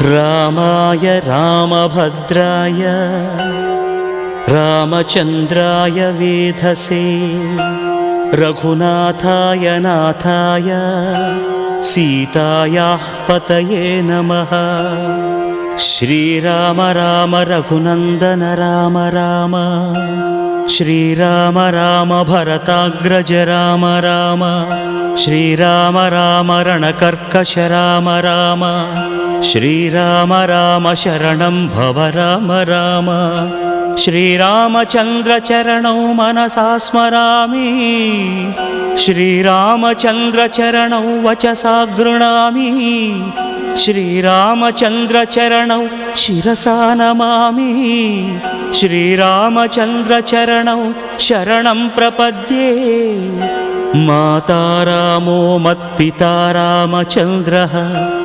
रामाय रामभद्राय रामचन्द्राय वेधसे रघुनाथाय नाथाय सीतायाः पतये नमः। श्रीराम राम रघुनन्दन राम राम श्रीराम राम भरताग्रज राम राम श्रीराम राम रणकर्कश राम राम श्रीराम राम शरणं भव राम राम। श्रीरामचन्द्र चरणौ मनसा स्मरामि श्रीरामचन्द्र चरणौ वचसा गृह्णामि श्रीरामचन्द्र चरणौ शिरसा नमामि श्रीरामचन्द्र चरणौ शरणं प्रपद्ये। माता रामो मत्पिता रामचन्द्रः